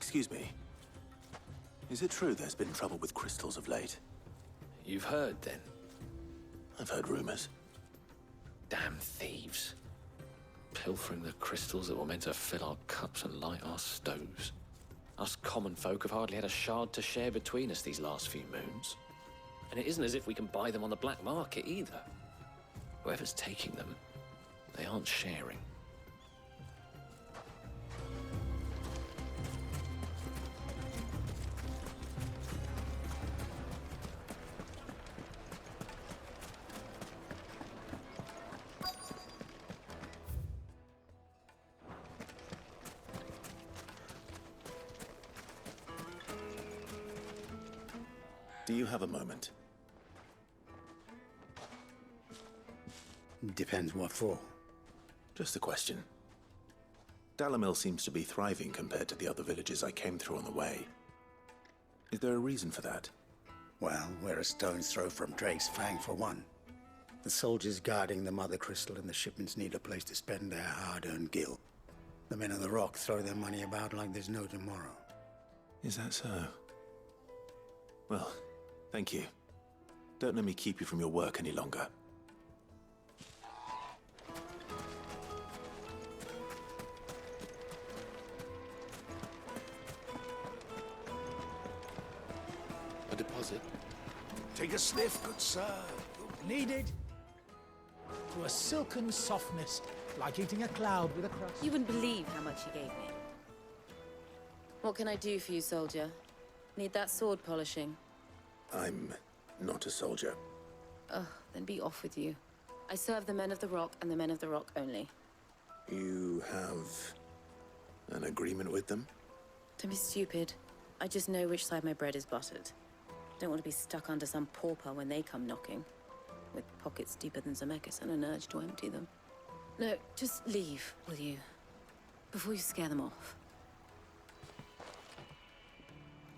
Excuse me. Is it true there's been trouble with crystals of late? You've heard, then? I've heard rumors. Damn thieves. Pilfering the crystals that were meant to fill our cups and light our stoves. Us common folk have hardly had a shard to share between us these last few moons. And it isn't as if we can buy them on the black market either. Whoever's taking them, they aren't sharing. Do you have a moment? Depends what for. Just a question. Dalamil seems to be thriving compared to the other villages I came through on the way. Is there a reason for that? Well, we're a stone's throw from Drake's Fang for one. The soldiers guarding the Mother Crystal and the shipments need a place to spend their hard-earned gil. The men of the Rock throw their money about like there's no tomorrow. Is that so? Well, thank you. Don't let me keep you from your work any longer. A deposit? Take a sniff, good sir. Needed to a silken softness, like eating a cloud with a crust. You wouldn't believe how much he gave me. What can I do for you, soldier? Need that sword polishing? I'm not a soldier. Ugh, then be off with you. I serve the men of the Rock and the men of the Rock only. You have an agreement with them? Don't be stupid. I just know which side my bread is buttered. Don't want to be stuck under some pauper when they come knocking. With pockets deeper than Zemeckis and an urge to empty them. No, just leave, will you? Before you scare them off.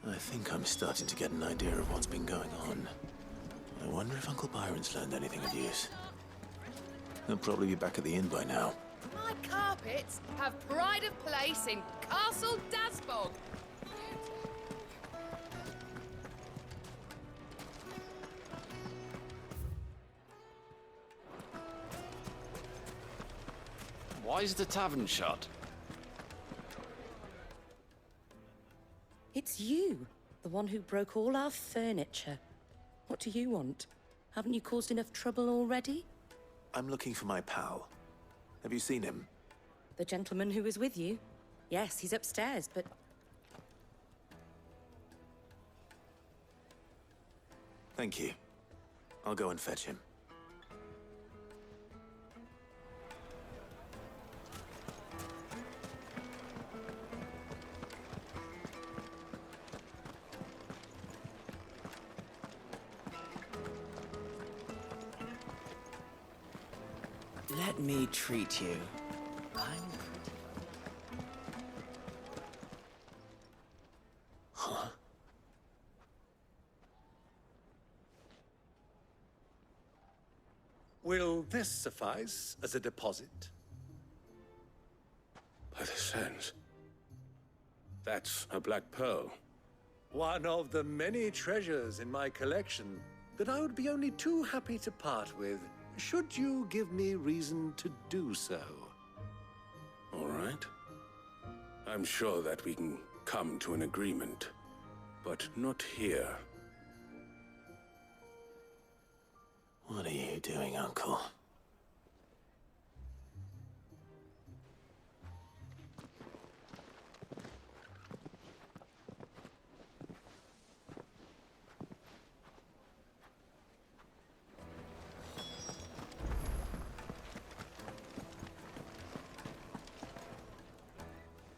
I think I'm starting to get an idea of what's been going on. I wonder if Uncle Byron's learned anything of use. He'll probably be back at the inn by now. My carpets have pride of place in Castle Dasbog. Why is the tavern shut? It's you, the one who broke all our furniture. What do you want? Haven't you caused enough trouble already? I'm looking for my pal. Have you seen him? The gentleman who was with you? Yes, he's upstairs, but... Thank you. I'll go and fetch him. Let me treat you. Huh? Will this suffice as a deposit? By the sands. That's a black pearl. One of the many treasures in my collection that I would be only too happy to part with, should you give me reason to do so. All right. I'm sure that we can come to an agreement, but not here. What are you doing, Uncle?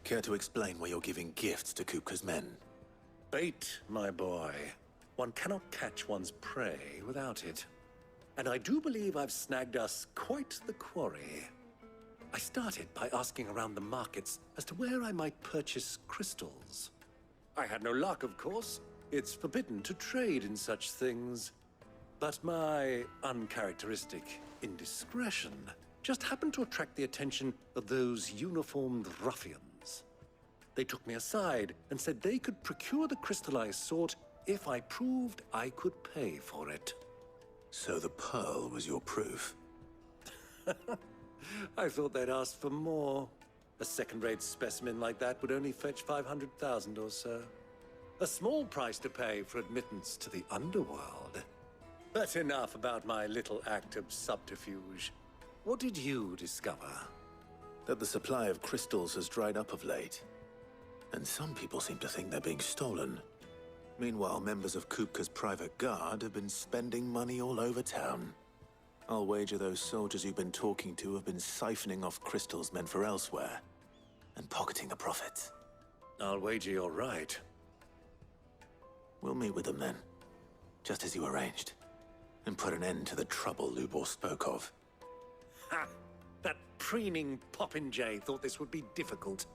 Care to explain why you're giving gifts to Kupka's men? Bait, my boy. One cannot catch one's prey without it. And I do believe I've snagged us quite the quarry. I started by asking around the markets as to where I might purchase crystals. I had no luck, of course. It's forbidden to trade in such things. But my uncharacteristic indiscretion just happened to attract the attention of those uniformed ruffians. They took me aside and said they could procure the crystal I sought if I proved I could pay for it. So the pearl was your proof? I thought they'd asked for more. A second-rate specimen like that would only fetch 500,000 or so. A small price to pay for admittance to the underworld. But enough about my little act of subterfuge. What did you discover? That the supply of crystals has dried up of late. And some people seem to think they're being stolen. Meanwhile, members of Kupka's private guard have been spending money all over town. I'll wager those soldiers you've been talking to have been siphoning off crystals meant for elsewhere, and pocketing the profits. I'll wager you're right. We'll meet with them then, just as you arranged, and put an end to the trouble Lubor spoke of. Ha! That preening popinjay thought this would be difficult.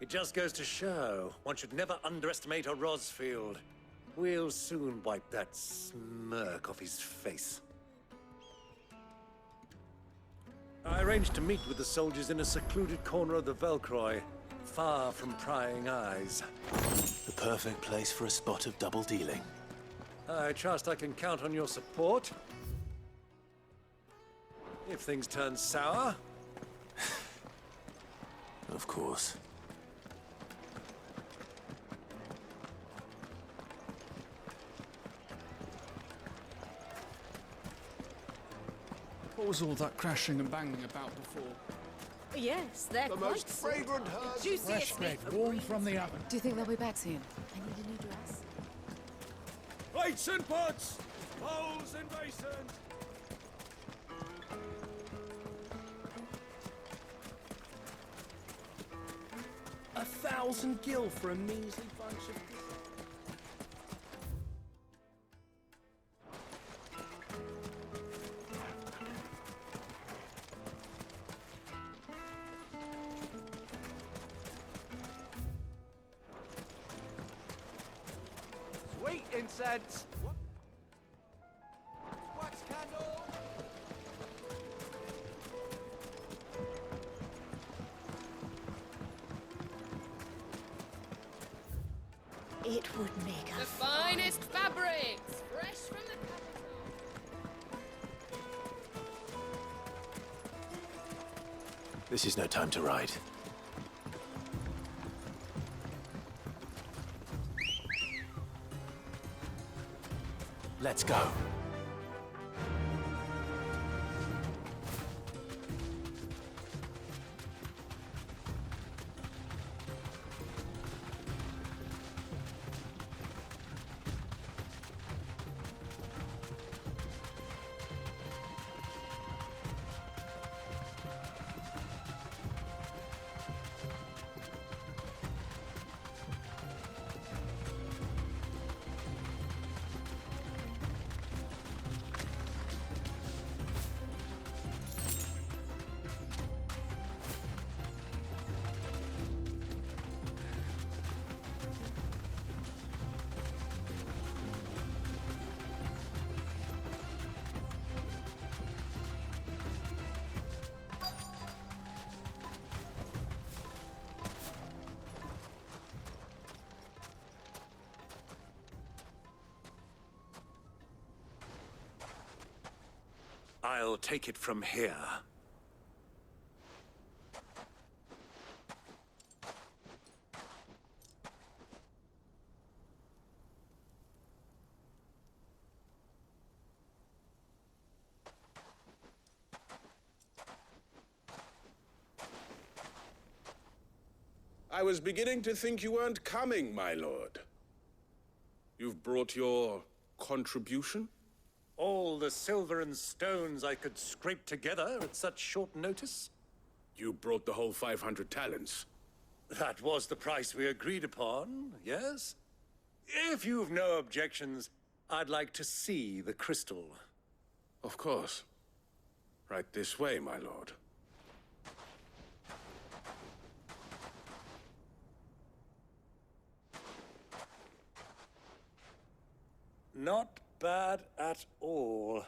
It just goes to show, one should never underestimate a Rosfield. We'll soon wipe that smirk off his face. I arranged to meet with the soldiers in a secluded corner of the Velcroy, far from prying eyes. The perfect place for a spot of double dealing. I trust I can count on your support. If things turn sour. Of course. What was all that crashing and banging about before? Yes, they're The quite most fragrant herbs. Fresh bread, warm from the oven. Do you think they'll be back soon? I need a new dress. Plates and pots! Bowls and basins! A 1,000 gil for a measly bunch of... Sweet incense. Wax candle. It would make The finest fabrics, fresh from the capital. This is no time to ride. Let's go. I'll take it from here. I was beginning to think you weren't coming, my lord. You've brought your contribution? All the silver and stones I could scrape together at such short notice? You brought the whole 500 talents. That was the price we agreed upon, yes? If you've no objections, I'd like to see the crystal. Of course. Right this way, my lord. Not bad at all.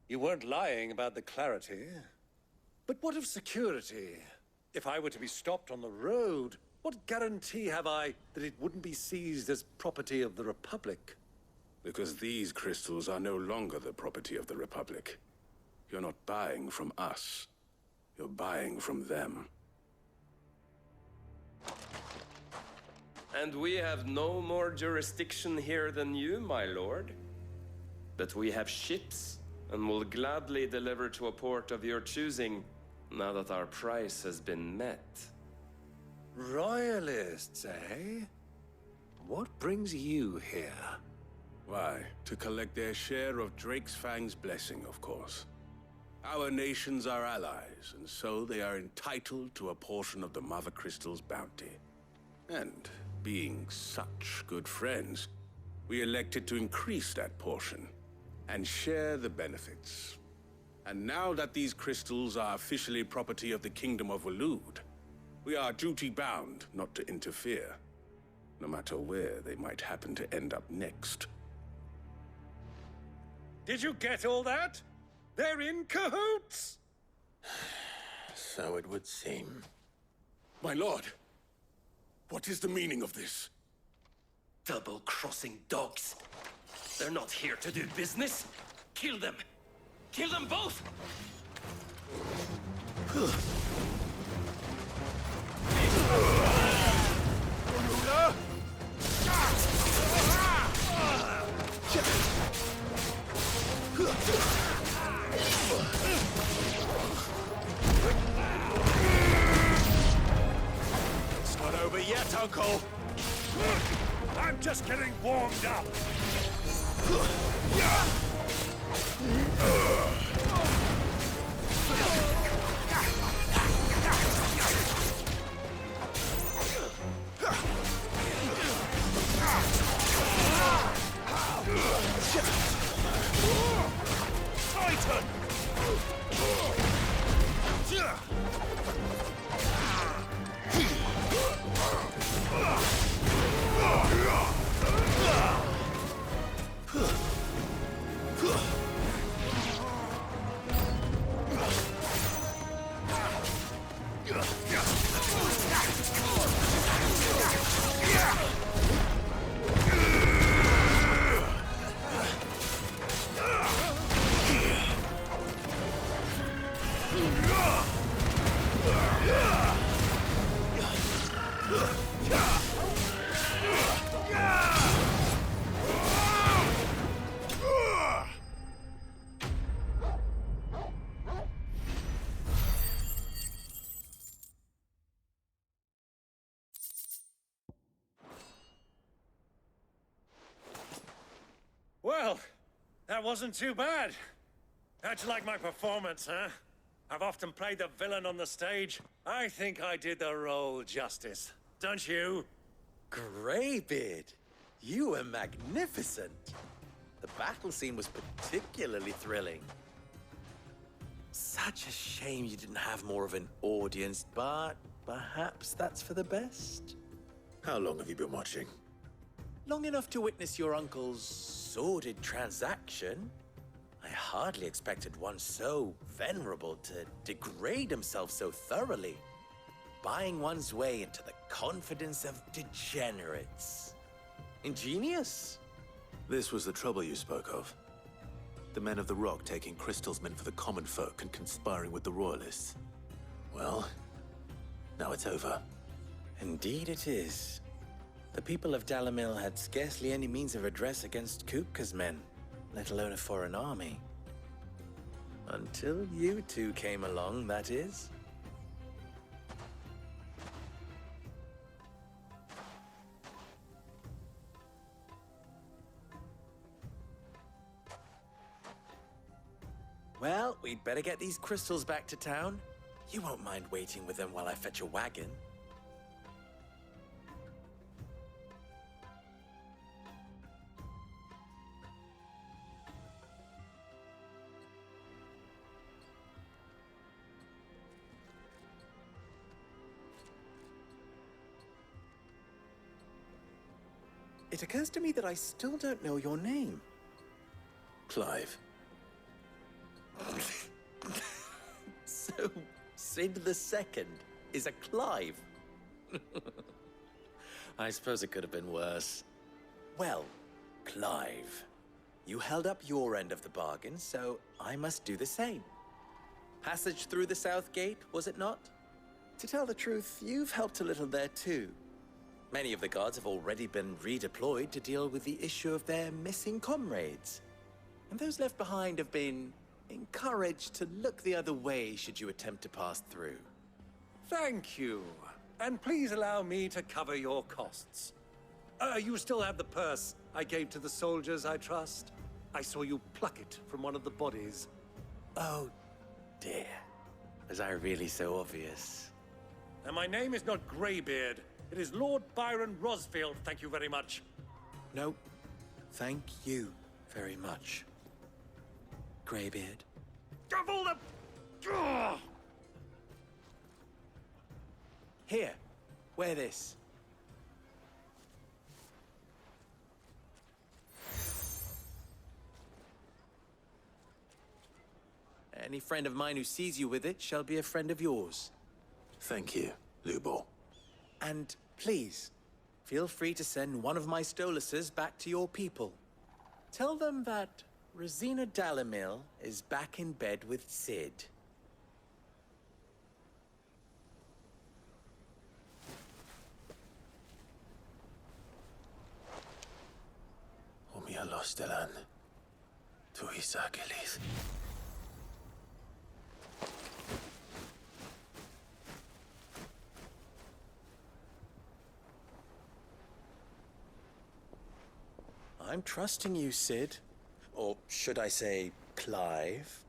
You weren't lying about the clarity. But what of security? If I were to be stopped on the road, what guarantee have I that it wouldn't be seized as property of the Republic? Because these crystals are no longer the property of the Republic. You're not buying from us. You're buying from them. And we have no more jurisdiction here than you, my lord. But we have ships, and will gladly deliver to a port of your choosing, now that our price has been met. Royalists, eh? What brings you here? Why, to collect their share of Drake's Fang's blessing, of course. Our nations are allies, and so they are entitled to a portion of the Mother Crystal's bounty. And, being such good friends, we elected to increase that portion and share the benefits. And now that these crystals are officially property of the Kingdom of Waloed, we are duty-bound not to interfere, no matter where they might happen to end up next. Did you get all that? They're in cahoots! So it would seem. My lord, what is the meaning of this? Double-crossing dogs. They're not here to do business. Kill them. Kill them both! It's not over yet, Uncle! I'm just getting warmed up! Titan! Well, that wasn't too bad. How'd you like my performance, huh? I've often played the villain on the stage. I think I did the role justice. Don't you? Greybeard, you were magnificent. The battle scene was particularly thrilling. Such a shame you didn't have more of an audience, but perhaps that's for the best. How long have you been watching? Long enough to witness your uncle's sordid transaction. I hardly expected one so venerable to degrade himself so thoroughly. Buying one's way into the confidence of degenerates. Ingenious. This was the trouble you spoke of. The men of the Rock taking crystals meant for the common folk and conspiring with the Royalists. Well, now it's over. Indeed it is. The people of Dalamil had scarcely any means of redress against Kupka's men, let alone a foreign army. Until you two came along, that is. Well, we'd better get these crystals back to town. You won't mind waiting with them while I fetch a wagon. It occurs to me that I still don't know your name. Clive. So, Sid the Second. is a Clive. I suppose it could have been worse. Well, Clive, you held up your end of the bargain, so I must do the same. Passage through the South Gate, was it not? To tell the truth, you've helped a little there too. Many of the guards have already been redeployed to deal with the issue of their missing comrades. And those left behind have been encouraged to look the other way should you attempt to pass through. Thank you. And please allow me to cover your costs. You still have the purse I gave to the soldiers, I trust? I saw you pluck it from one of the bodies. Oh, dear. Was I really so obvious? And my name is not Greybeard. It is Lord Byron Rosfield, thank you very much. No, thank you very much, Greybeard. Double the... Ugh! Here, wear this. Any friend of mine who sees you with it shall be a friend of yours. Thank you, Lubor. And please, feel free to send one of my Stoluses back to your people. Tell them that Rosina Dalamil is back in bed with Cid. Omia Lostelan. Tuisa Gelith. I'm trusting you, Cid. Or should I say, Clive?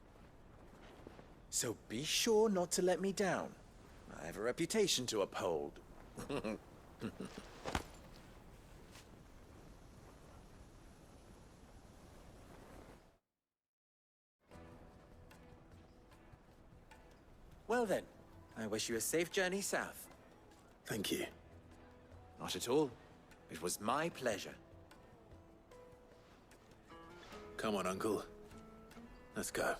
So be sure not to let me down. I have a reputation to uphold. Well then, I wish you a safe journey south. Thank you. Not at all. It was my pleasure. Come on, Uncle. Let's go.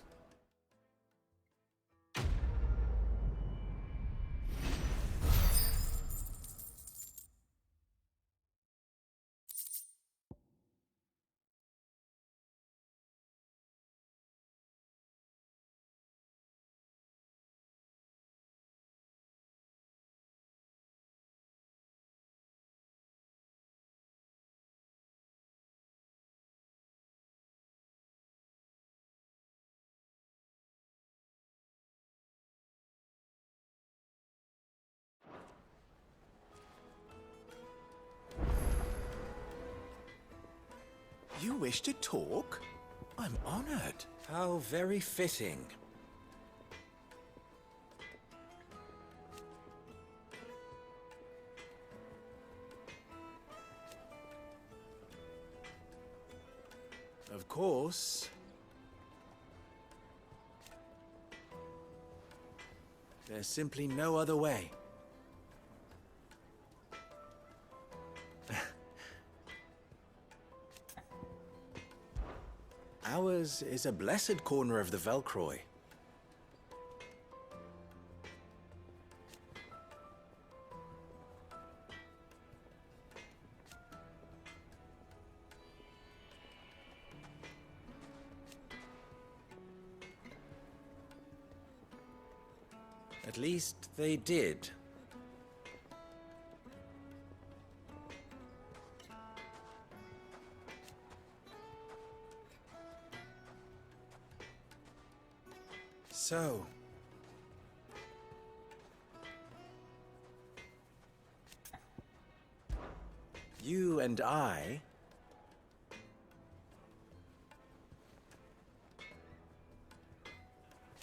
You wish to talk? I'm honored. How very fitting. Of course. There's simply no other way. Ours is a blessed corner of the Velcroy. At least they did. So, you and I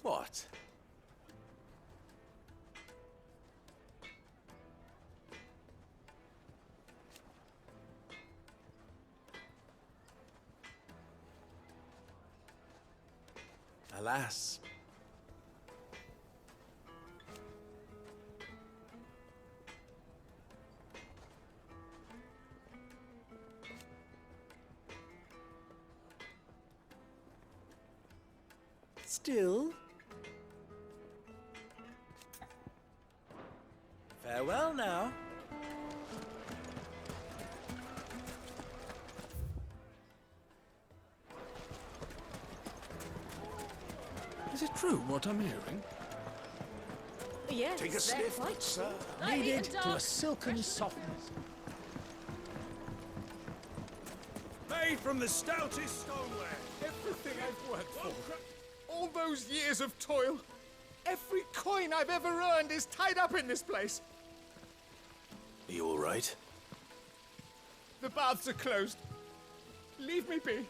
what? Alas. Still, Farewell now. Is it true what I'm hearing? Yes, Take a they're sniff, quite sir. I've Kneaded eaten to a dog. silken softness. Made from the stoutest stoneware. Everything I've worked for. All those years of toil. Every coin I've ever earned is tied up in this place. Are you all right? The baths are closed. Leave me be.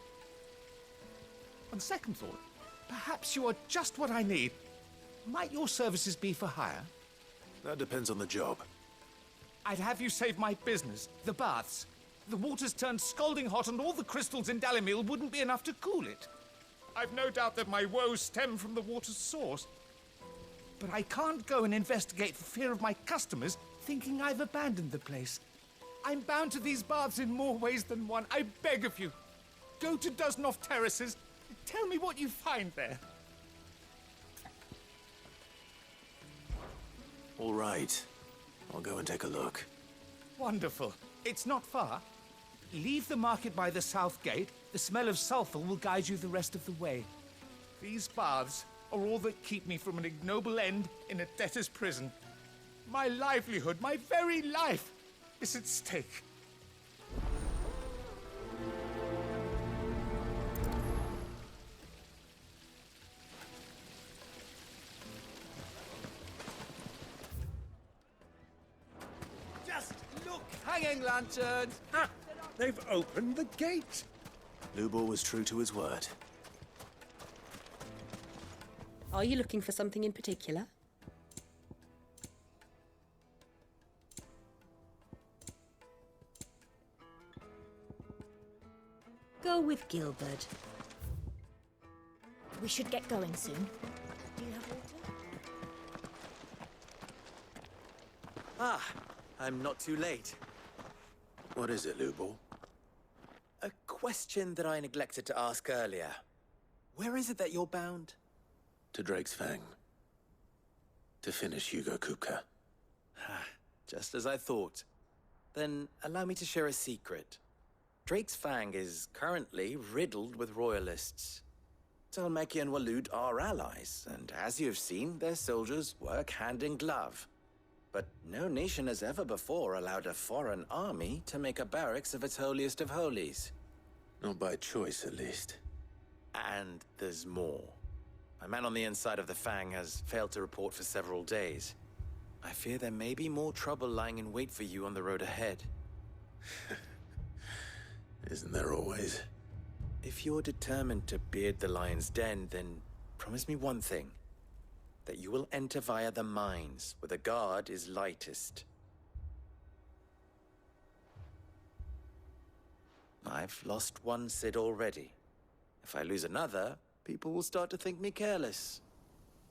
On second thought, perhaps you are just what I need. Might your services be for hire? That depends on the job. I'd have you save my business, the baths. The water's turned scalding hot and all the crystals in Dalimil wouldn't be enough to cool it. I've no doubt that my woes stem from the water's source. But I can't go and investigate for fear of my customers thinking I've abandoned the place. I'm bound to these baths in more ways than one. I beg of you. Go to Dusnov Terraces. Tell me what you find there. All right. I'll go and take a look. Wonderful. It's not far. Leave the market by the south gate. The smell of sulfur will guide you the rest of the way. These baths are all that keep me from an ignoble end in a debtor's prison. My livelihood, my very life, is at stake. Just look! Hanging lanterns! Ah! They've opened the gate! Lubor was true to his word. Are you looking for something in particular? Go with Gilbert. We should get going soon. Do you have water? Ah, I'm not too late. What is it, Lubor? A question that I neglected to ask earlier. Where is it that you're bound? To Drake's Fang. To finish Hugo Kupka. Just as I thought. Then allow me to share a secret. Drake's Fang is currently riddled with royalists. Talmeki and Walud are allies, and as you have seen, their soldiers work hand in glove. But no nation has ever before allowed a foreign army to make a barracks of its holiest of holies. Not by choice, at least. And there's more. My man on the inside of the Fang has failed to report for several days. I fear there may be more trouble lying in wait for you on the road ahead. Isn't there always? If you're determined to beard the lion's den, then promise me one thing. That you will enter via the mines, where the guard is lightest. I've lost one Cid already. If I lose another, people will start to think me careless.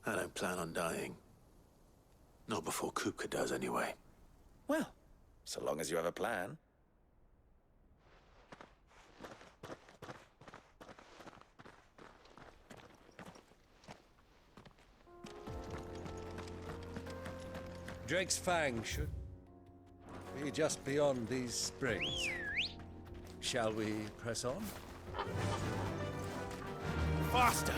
I don't plan on dying. Not before Kupka does, anyway. Well, so long as you have a plan. Drake's Fang should be just beyond these springs. Shall we press on? Faster!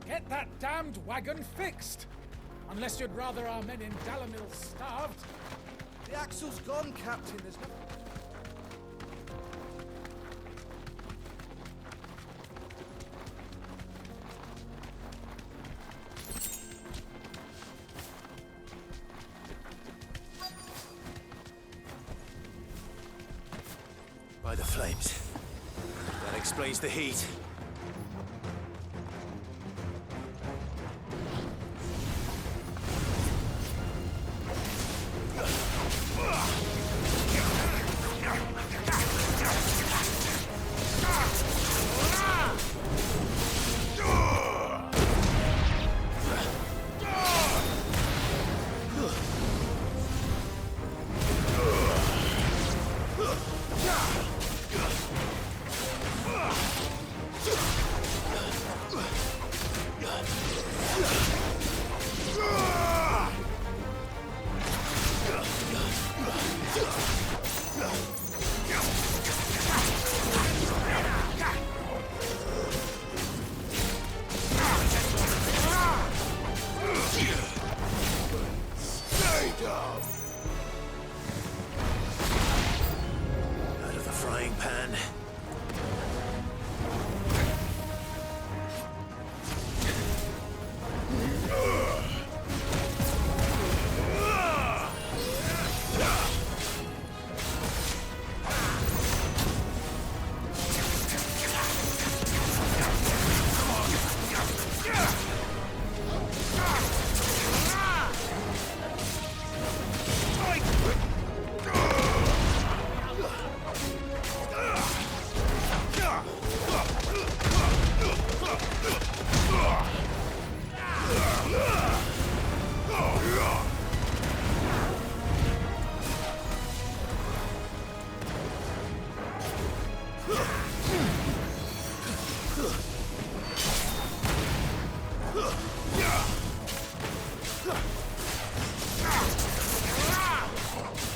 Get that damned wagon fixed! Unless you'd rather our men in Dalimil starved. The axle's gone, Captain. There's no... By the flames. That explains the heat. frying pan.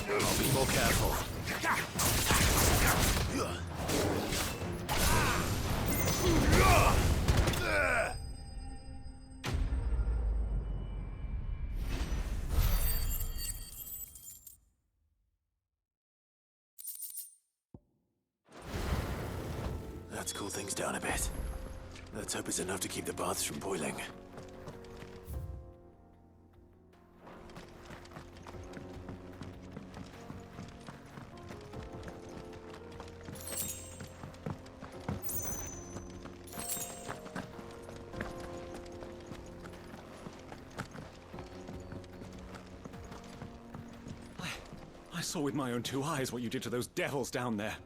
I'll be more careful. Let's cool things down a bit. Let's hope it's enough to keep the baths from boiling. I saw with my own two eyes what you did to those devils down there,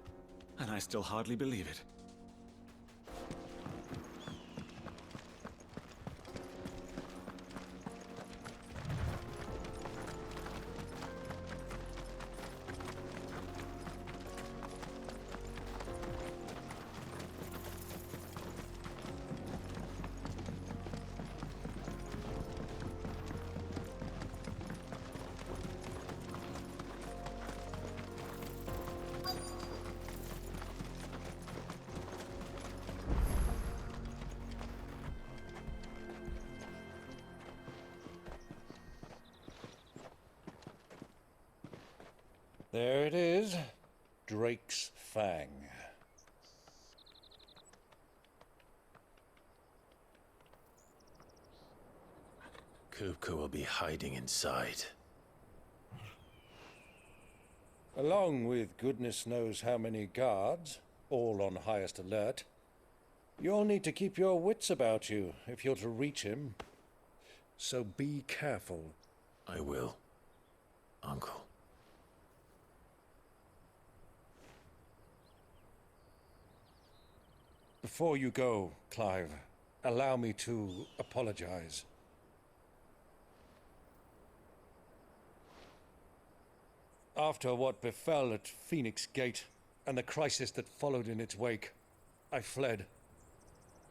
and I still hardly believe it. There it is. Drake's Fang. Kupka will be hiding inside. Along with goodness knows how many guards, all on highest alert. You'll need to keep your wits about you if you're to reach him. So be careful. I will, Uncle. Before you go, Clive, allow me to apologize. After what befell at Phoenix Gate and the crisis that followed in its wake, I fled.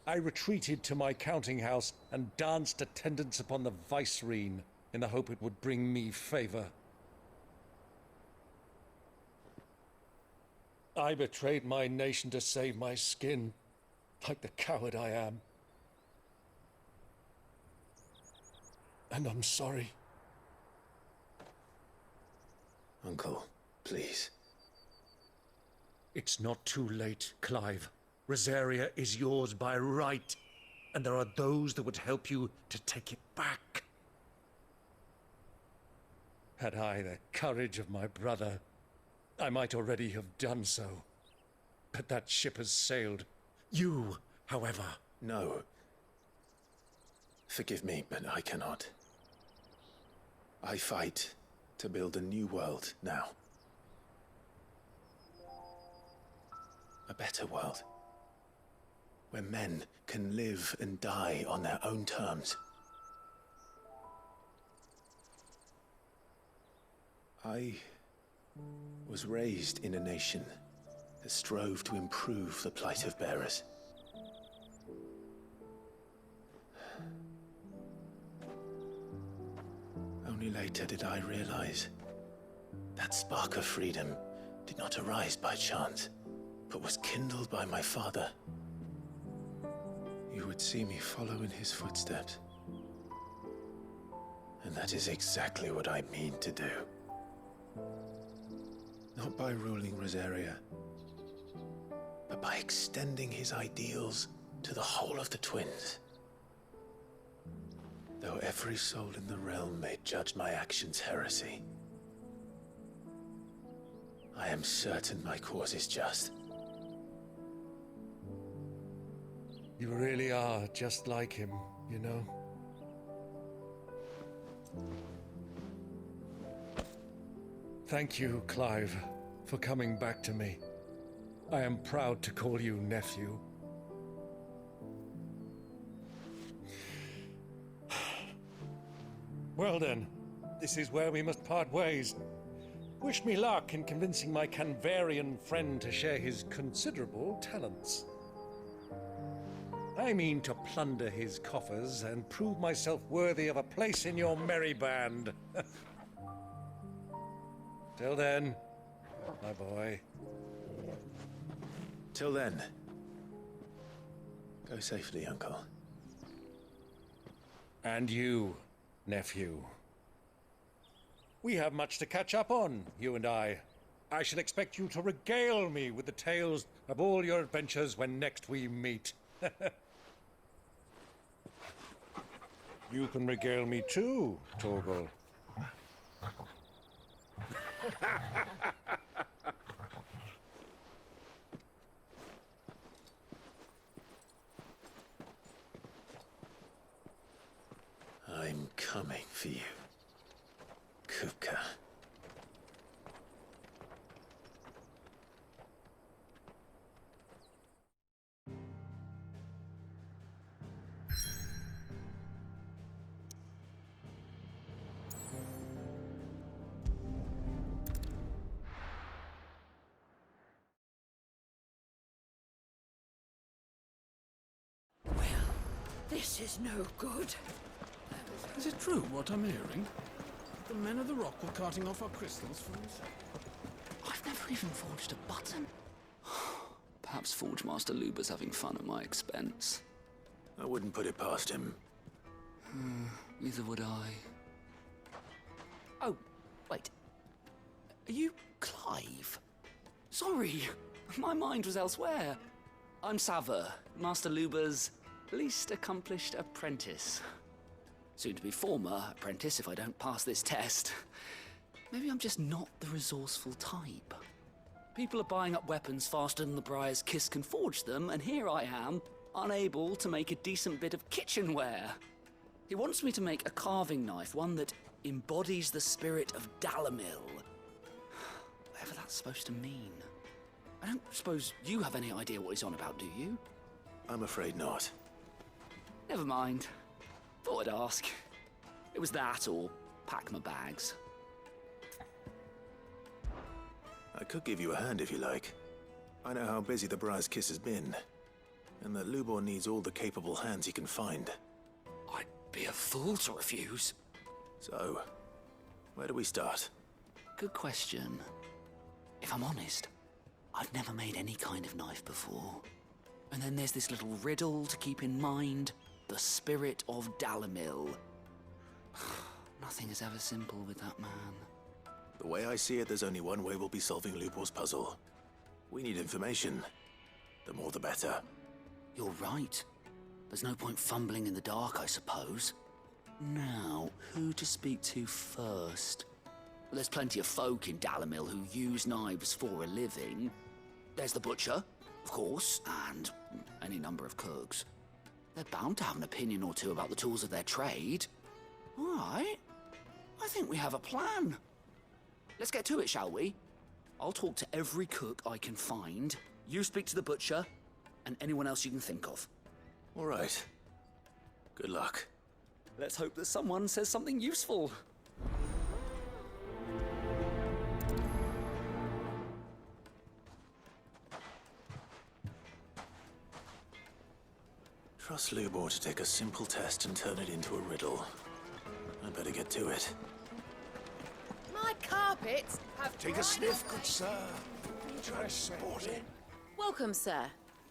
I retreated to my counting house and danced attendance upon the Vicereine in the hope it would bring me favor. I betrayed my nation to save my skin, like the coward I am. And I'm sorry. Uncle, please. It's not too late, Clive. Rosaria is yours by right, and there are those that would help you to take it back. Had I the courage of my brother, I might already have done so. But that ship has sailed. You, however... No. Forgive me, but I cannot. I fight to build a new world now. A better world. Where men can live and die on their own terms. I was raised in a nation that strove to improve the plight of bearers. Only later did I realize that spark of freedom did not arise by chance, but was kindled by my father. You would see me follow in his footsteps. And that is exactly what I mean to do. Not by ruling Rosaria, by extending his ideals to the whole of the twins. Though every soul in the realm may judge my actions heresy, I am certain my cause is just. You really are just like him, you know? Thank you, Clive, for coming back to me. I am proud to call you nephew. Well then, this is where we must part ways. Wish me luck in convincing my Canvarian friend to share his considerable talents. I mean to plunder his coffers and prove myself worthy of a place in your merry band. Till then, my boy. Till then, go safely, Uncle. And you, nephew. We have much to catch up on, you and I. I shall expect you to regale me with the tales of all your adventures when next we meet. You can regale me too, Torgal. I'm coming for you, Kupka. This is no good. Is it true what I'm hearing? The men of the Rock were carting off our crystals from us? I've never even forged a button. Perhaps Forge Master Luber's having fun at my expense. I wouldn't put it past him. Neither would I. Oh, wait. Are you Clive? Sorry, my mind was elsewhere. I'm Sava, Master Luber's least accomplished apprentice. Soon to be former apprentice if I don't pass this test. Maybe I'm just not the resourceful type. People are buying up weapons faster than the Briar's Kiss can forge them, and here I am, unable to make a decent bit of kitchenware. He wants me to make a carving knife, one that embodies the spirit of Dalamil. Whatever that's supposed to mean. I don't suppose you have any idea what he's on about, do you? I'm afraid not. Never mind. Thought I'd ask. It was that or pack my bags. I could give you a hand if you like. I know how busy the Briar's Kiss has been, and that Lubor needs all the capable hands he can find. I'd be a fool to refuse. So, where do we start? Good question. If I'm honest, I've never made any kind of knife before. And then there's this little riddle to keep in mind. The spirit of Dalamil. Nothing is ever simple with that man. The way I see it, there's only one way we'll be solving Lubor's puzzle. We need information. The more the better. You're right. There's no point fumbling in the dark, I suppose. Now, who to speak to first? There's plenty of folk in Dalamil who use knives for a living. There's the butcher, of course, and any number of cooks. They're bound to have an opinion or two about the tools of their trade. All right. I think we have a plan. Let's get to it, shall we? I'll talk to every cook I can find. You speak to the butcher, and anyone else you can think of. All right. Good luck. Let's hope that someone says something useful. Trust Lubor to take a simple test and turn it into a riddle. I'd better get to it. My carpets have Take a sniff, good sir. Try to sport it. Welcome, sir.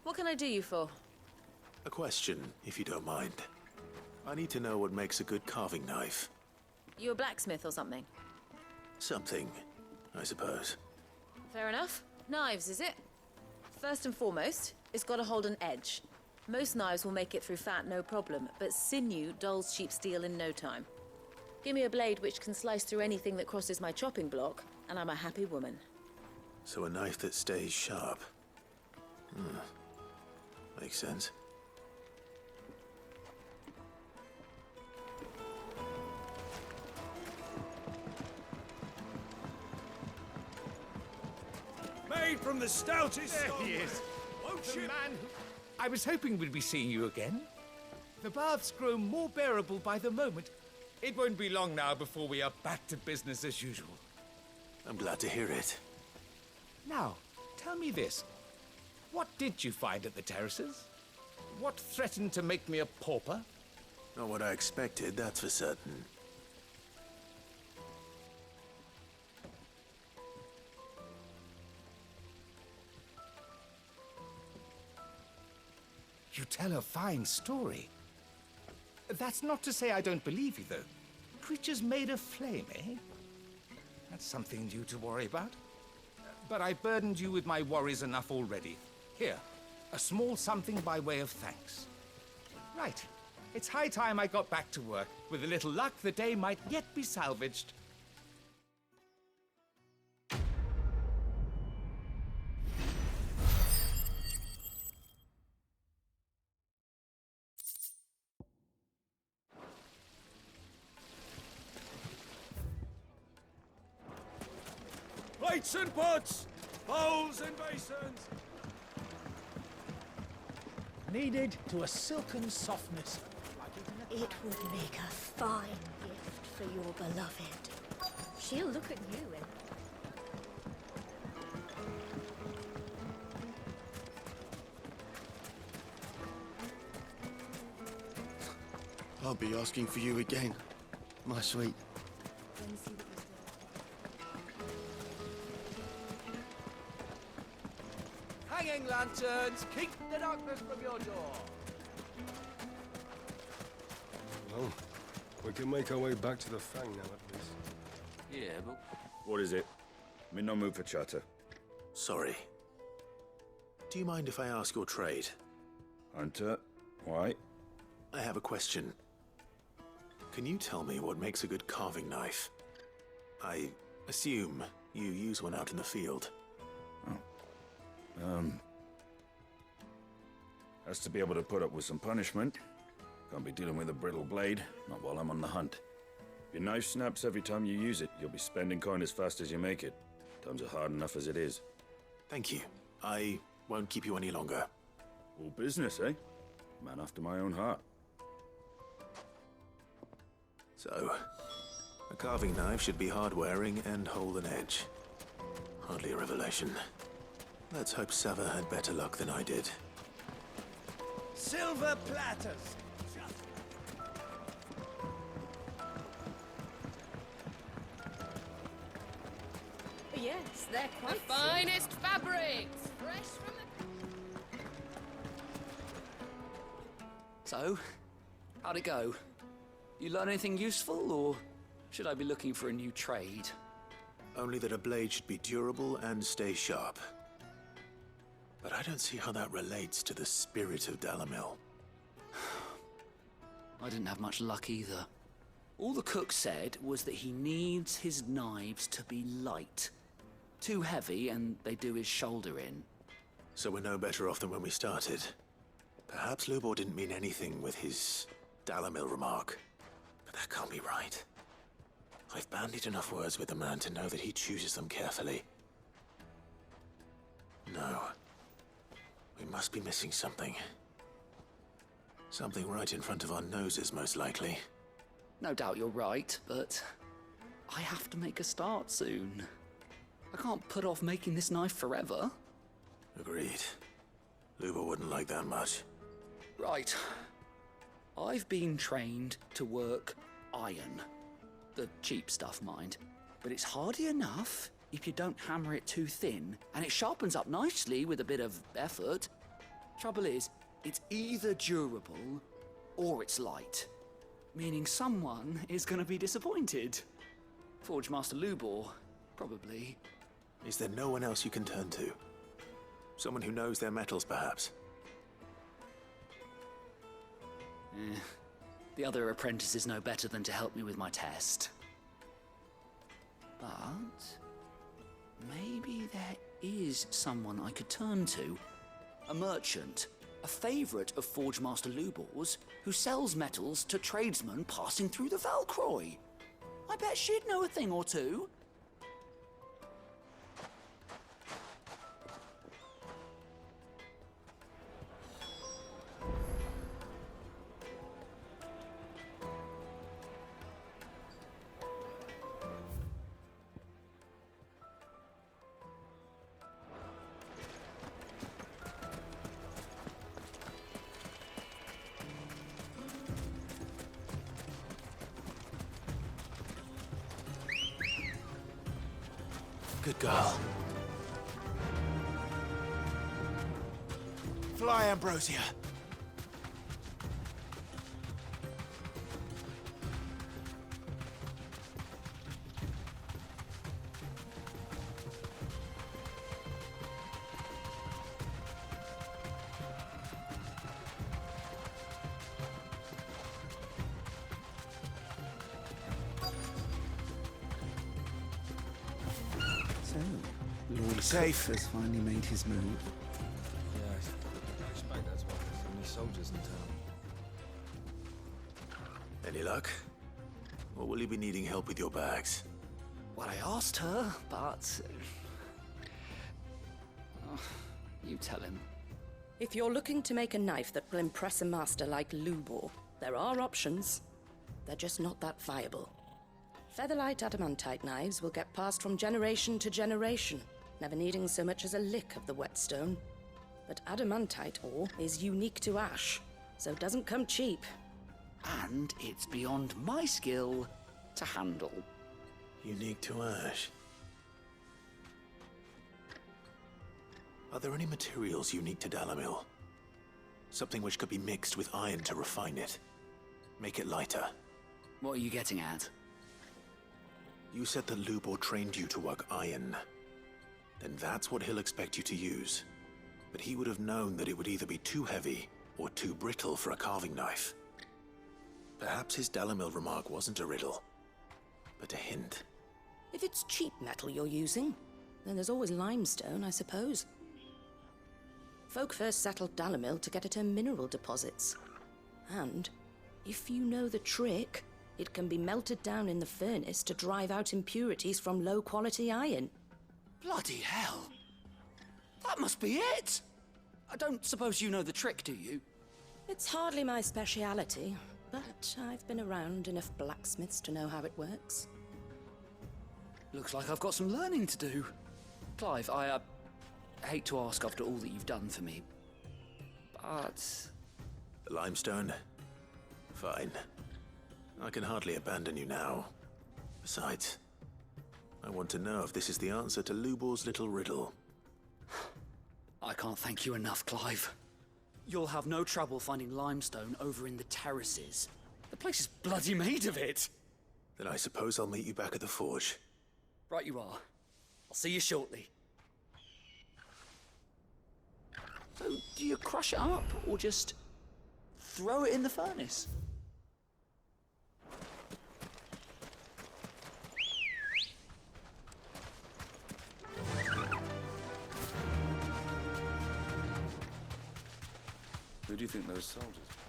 What can I do you for? A question, if you don't mind. I need to know what makes a good carving knife. You a blacksmith or something? Something, I suppose. Fair enough. Knives, is it? First and foremost, it's got to hold an edge. Most knives will make it through fat, no problem, but sinew dulls cheap steel in no time. Give me a blade which can slice through anything that crosses my chopping block, and I'm a happy woman. So a knife that stays sharp. Makes sense. Made from the stoutest There stone. he is. Won't The you? man who... I was hoping we'd be seeing you again. The baths grow more bearable by the moment. It won't be long now before we are back to business as usual. I'm glad to hear it. Now, tell me this. What did you find at the terraces? What threatened to make me a pauper? Not what I expected, that's for certain. You tell a fine story. That's not to say I don't believe you, though. Creatures made of flame, eh? That's something new to worry about. But I've burdened you with my worries enough already. Here, a small something by way of thanks. Right. It's high time I got back to work. With a little luck, the day might yet be salvaged. Plates and pots, bowls and basins. Kneaded to a silken softness. It would make a fine gift for your beloved. She'll look at you and... I'll be asking for you again, my sweet. Hanging lanterns, keep the darkness from your door. Well, we can make our way back to the Fang now, at least. Yeah, but... What is it? I'm in no mood for chatter. Sorry. Do you mind if I ask your trade? Hunter, why? I have a question. Can you tell me what makes a good carving knife? I assume you use one out in the field. Has to be able to put up with some punishment. Can't be dealing with a brittle blade, not while I'm on the hunt. If your knife snaps every time you use it, you'll be spending coin as fast as you make it. Times are hard enough as it is. Thank you. I won't keep you any longer. All business, eh? Man after my own heart. So, a carving knife should be hard-wearing and hold an edge. Hardly a revelation. Let's hope Sava had better luck than I did. Silver platters. Yes, they're quite The finest fabrics, fresh from the... So, how'd it go? You learn anything useful, or should I be looking for a new trade? Only that a blade should be durable and stay sharp. But I don't see how that relates to the spirit of Dalamil. I didn't have much luck either. All the cook said was that he needs his knives to be light. Too heavy and they do his shoulder in. So we're no better off than when we started. Perhaps Lubor didn't mean anything with his Dalamil remark. But that can't be right. I've bandied enough words with the man to know that he chooses them carefully. No. We must be missing something. Something right in front of our noses, most likely. No doubt you're right, but I have to make a start soon. I can't put off making this knife forever. Agreed. Lubor wouldn't like that much. Right. I've been trained to work iron. The cheap stuff, mind. But it's hardy enough if you don't hammer it too thin, and it sharpens up nicely with a bit of effort. Trouble is, it's either durable or it's light. Meaning someone is going to be disappointed. Forge Master Lubor, probably. Is there no one else you can turn to? Someone who knows their metals, perhaps. The other apprentice is no better than to help me with my test. But maybe there is someone I could turn to. A merchant, a favourite of Forge Master Lubor's, who sells metals to tradesmen passing through the Valcroy. I bet she'd know a thing or two. Good girl. Fly, Ambrosia. Lord Safe. Cook has finally made his move. Yeah, I expect that's why there's so many soldiers in town. Any luck? Or will you be needing help with your bags? Well, I asked her, but... you tell him. If you're looking to make a knife that will impress a master like Lubor, there are options. They're just not that viable. Featherlight adamantite knives will get passed from generation to generation, never needing so much as a lick of the whetstone. But adamantite ore is unique to ash, so it doesn't come cheap. And it's beyond my skill to handle. Unique to ash. Are there any materials unique to Dalimil? Something which could be mixed with iron to refine it. Make it lighter. What are you getting at? You said that Lubor trained you to work iron. Then that's what he'll expect you to use. But he would have known that it would either be too heavy or too brittle for a carving knife. Perhaps his Dalimil remark wasn't a riddle, but a hint. If it's cheap metal you're using, then there's always limestone, I suppose. Folk first settled Dalimil to get at her mineral deposits. And, if you know the trick, it can be melted down in the furnace to drive out impurities from low-quality iron. Bloody hell! That must be it! I don't suppose you know the trick, do you? It's hardly my speciality, but I've been around enough blacksmiths to know how it works. Looks like I've got some learning to do. Clive, I hate to ask after all that you've done for me, but... The limestone? Fine. I can hardly abandon you now. Besides, I want to know if this is the answer to Lubor's little riddle. I can't thank you enough, Clive. You'll have no trouble finding limestone over in the terraces. The place is bloody made of it. Then I suppose I'll meet you back at the forge. Right you are. I'll see you shortly. So, do you crush it up, or just throw it in the furnace? Who do you think those soldiers are?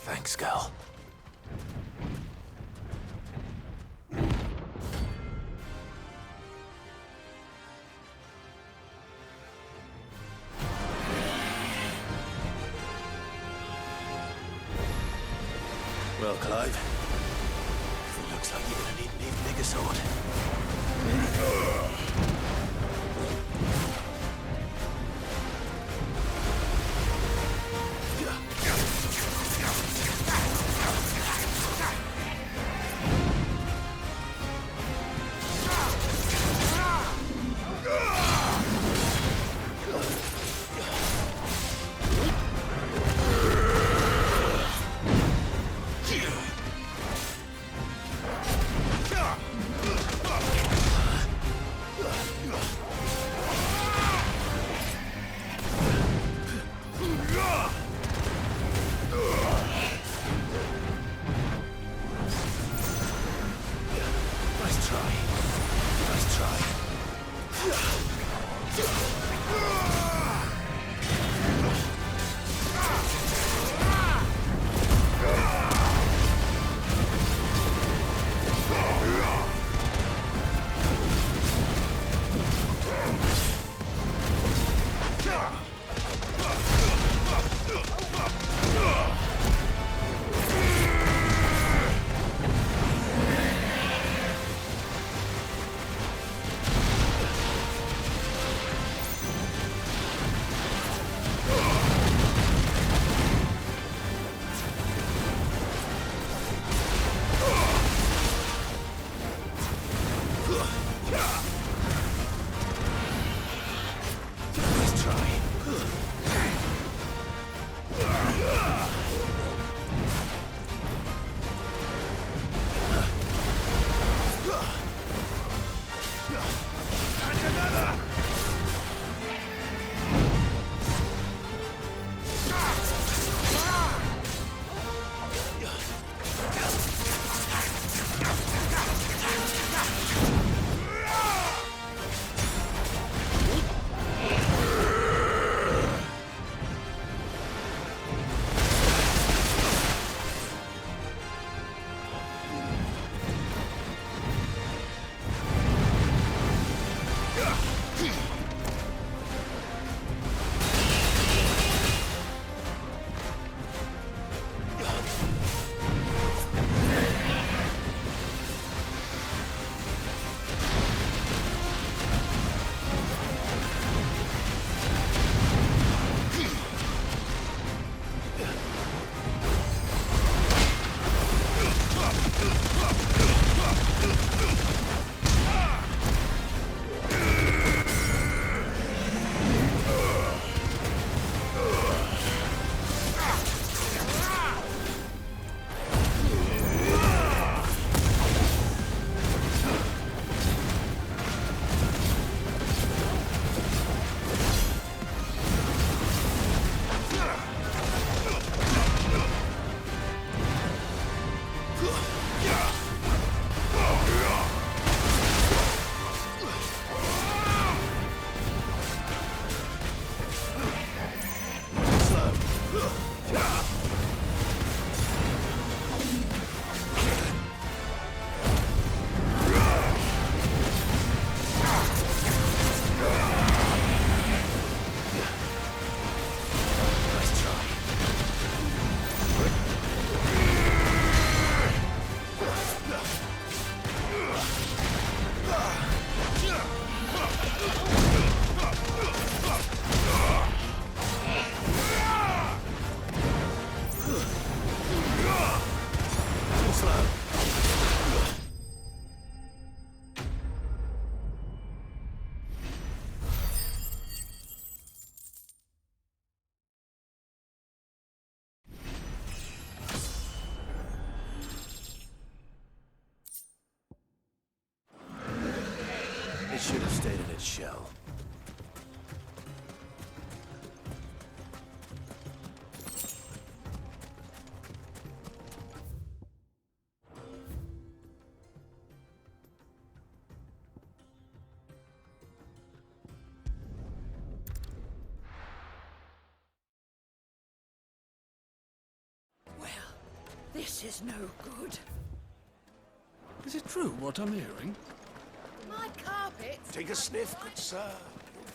Thanks, girl. Well, Clive, it looks like you're gonna need an even bigger sword. Nice try. Nice try. It should have stayed in its shell. Well, This is no good. Is it true what I'm hearing? My carpets. Take a sniff, good sir.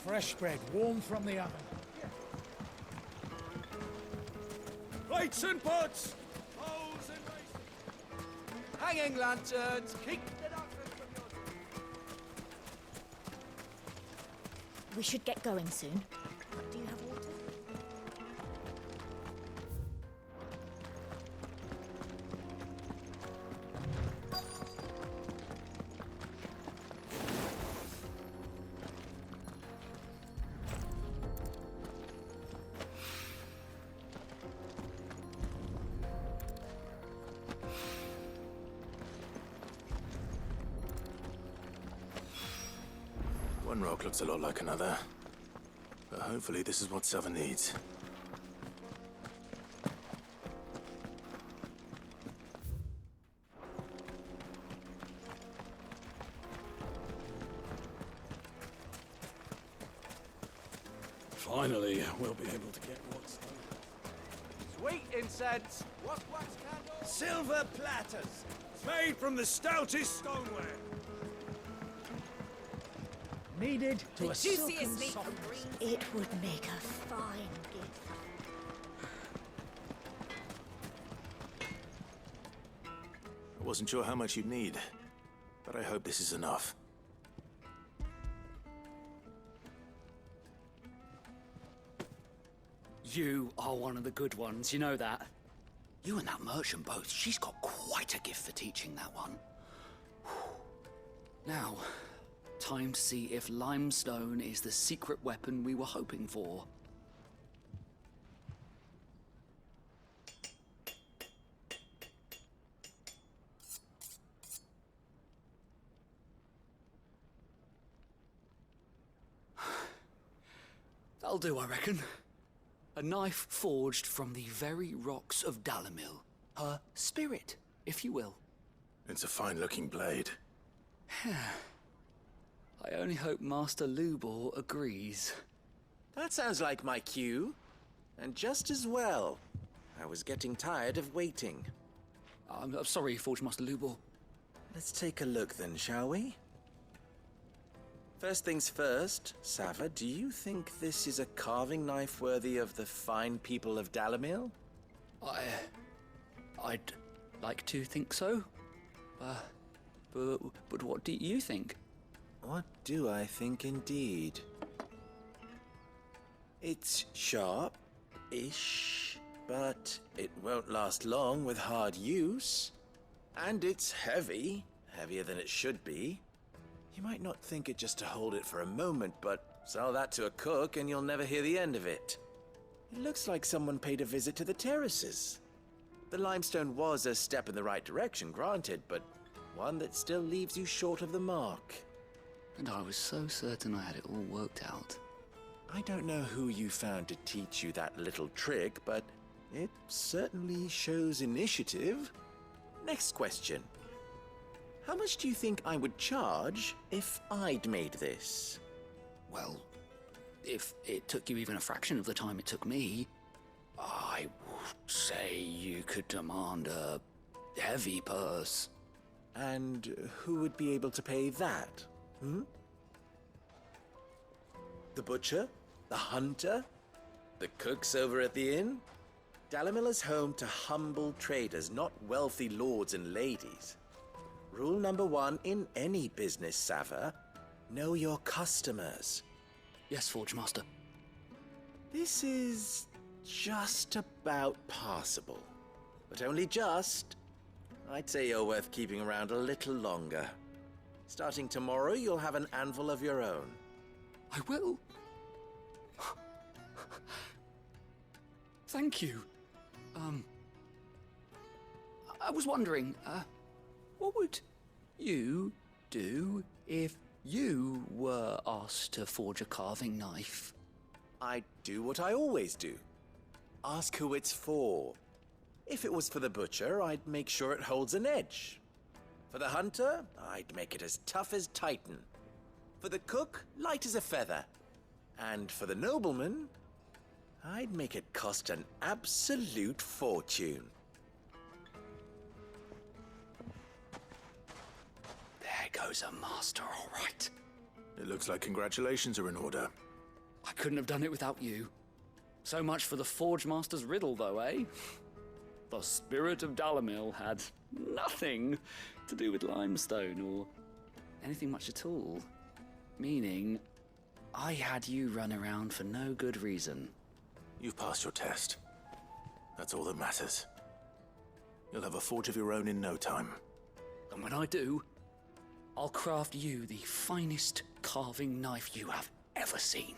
Fresh bread, warm from the oven. Plates and pots! Hanging lanterns! Keep We should get going soon. Do you have water? One rock looks a lot like another. But hopefully this is what Sava needs. Finally, we'll be able to get what's done. Sweet incense! Wax candles! Silver platters! Made from the stoutest stoneware! Needed to The a silken juiciest meat soft. from green. It would make a fine gift. I wasn't sure how much you'd need, but I hope this is enough. You are one of the good ones, you know that. You and that merchant both, she's got quite a gift for teaching, that one. Now, time to see if limestone is the secret weapon we were hoping for. That'll do, I reckon. A knife forged from the very rocks of Dalimil. Her spirit, if you will. It's a fine-looking blade. I only hope Master Lubor agrees. That sounds like my cue. And just as well. I was getting tired of waiting. I'm sorry, Forge Master Lubor. Let's take a look then, shall we? First things first, Sava, do you think this is a carving knife worthy of the fine people of Dalimil? I'd like to think so. But what do you think? What do I think indeed? It's sharp-ish, but it won't last long with hard use. And it's heavy, heavier than it should be. You might not think it just to hold it for a moment, but sell that to a cook and you'll never hear the end of it. It looks like someone paid a visit to the terraces. The limestone was a step in the right direction, granted, but one that still leaves you short of the mark. And I was so certain I had it all worked out. I don't know who you found to teach you that little trick, but it certainly shows initiative. Next question. How much do you think I would charge if I'd made this? Well, if it took you even a fraction of the time it took me, I would say you could demand a heavy purse. And who would be able to pay that? The butcher? The hunter? The cooks over at the inn? Dalimil is home to humble traders, not wealthy lords and ladies. Rule number one in any business, Sava, know your customers. Yes, Forge Master. This is just about passable. But only just. I'd say you're worth keeping around a little longer. Starting tomorrow, you'll have an anvil of your own. I will. Thank you. I was wondering, what would you do if you were asked to forge a carving knife? I'd do what I always do. Ask who it's for. If it was for the butcher, I'd make sure it holds an edge. For the hunter, I'd make it as tough as Titan. For the cook, light as a feather. And for the nobleman, I'd make it cost an absolute fortune. goes a master, all right. It looks like congratulations are in order. I couldn't have done it without you. So much for the Forge Master's riddle, though, eh? The spirit of Dalamil had nothing to do with limestone or anything much at all. Meaning, I had you run around for no good reason. You've passed your test. That's all that matters. You'll have a forge of your own in no time. And when I do, I'll craft you the finest carving knife you have ever seen.